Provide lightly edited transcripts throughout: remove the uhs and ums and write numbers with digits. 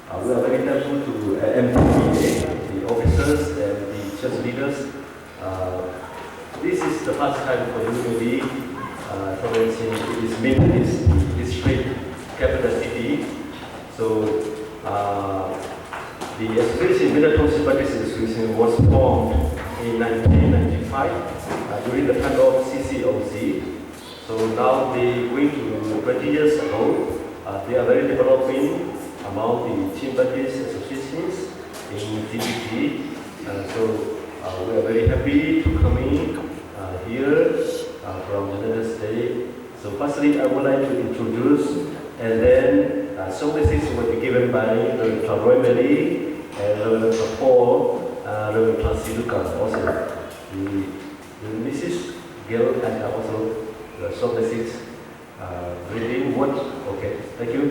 We are very thankful to MTPA, the officers and the church leaders. This is the first time for UAB provincing its Methodist district capital city. So the Association Metatron Sympathies Association was formed in 1995 during the time of CCOC. So now they going to 20 years ago. They are very developing among the sympathies associations in TBT. So we are very happy to come in here from United States. So firstly, I would like to introduce, and then some messages will be given by Reverend Roy Melly and Reverend Paul, Reverend Siduka also. The Mrs. Gail and also some messages reading what? Okay, thank you.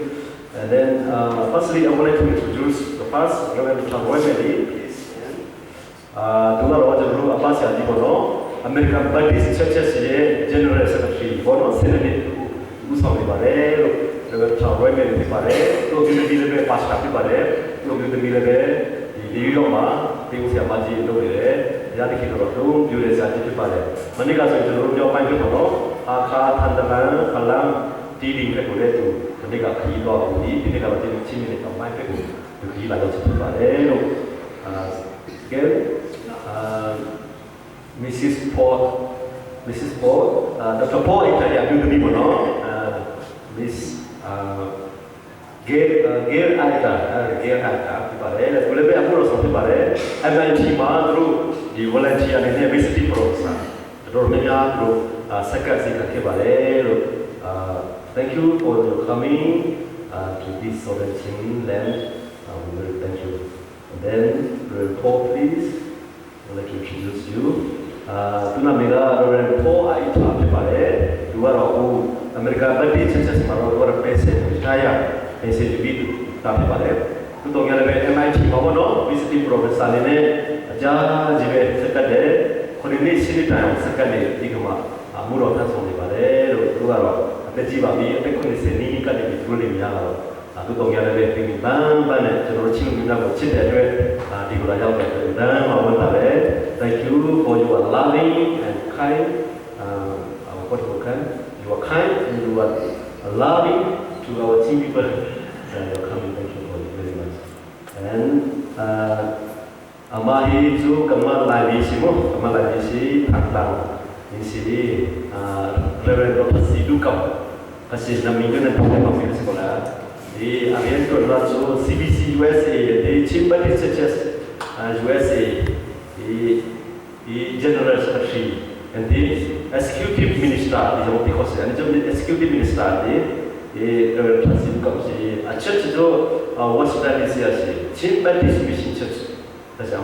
And then firstly, I would like to introduce the first Reverend Roy Melly, please. American Baptist Churches General Secretary, Bono Senate, Usami Bare, Reverend Roy Melly Bare, to give the Pastor Bare, to give the Mille, the Yoma, things Yamaji, Lore, Yadiki, Julius Bare. Manika said to Romeo Pankono, Aka, Tandaman, Kalam, dealing to Manika Kilo, the Nika Chimney of my people, to Kila Bare, Mrs. Paul, Dr. Paul Italia, you people know, Miss Gail Alta, Pare, will be a full of something Pare, and then she through the volunteer and the visiting program, Romania through Secretary Kebare. Thank you for your coming to this sovereign land. We will thank you. And then, Paul, please, I would like to introduce you. Tunamira Reverend Paul Aita Pare, you are all American Baptist Churches, Marora Pese, Vitaya, and Sejibitu Tapare. To Tongale MIT Mono, visiting Professor Saline, Aja, Jive, Secade, Colini Sinita, Secade, Digama, Muro Tasoni Pare, Ruaro, Pejiva, Pecuni, Kadi, Rulimia. To Tongale, Ping Bam, Banet, Rochin, Chile, thank you for your loving and kind. You are kind and you are loving to our team people. You're coming. Thank you for it very much. And Amahi to Kamal Lavisimo, Kamal Lavisi, Tantang, in City, Reverend Dr. Siduka, Passis Namingan and Papa Scholar. The Ariento Lazo, CBC USA, the Chimbali Churches, USA, the General Secretary, and the Executive Minister, and the Executive Minister, the Transit Council, a church, what's that is here? Chimbali Mission Church, that's a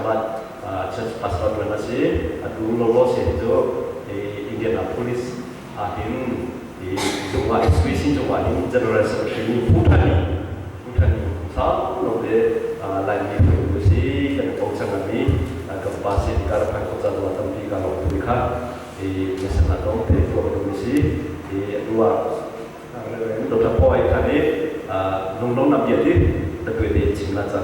church pastor, when I say, a rural loss into the Indianapolis, in the exhibition to one General Secretary in Bhutan, some of the line we see and Oksangami, Kapasi, Karapan, Kotan, Pika, Pika, the Mesanaton, the Kodomisi, the Dua, Dr. Poi Kane, Nunona Biati, the Twitty Chimnats,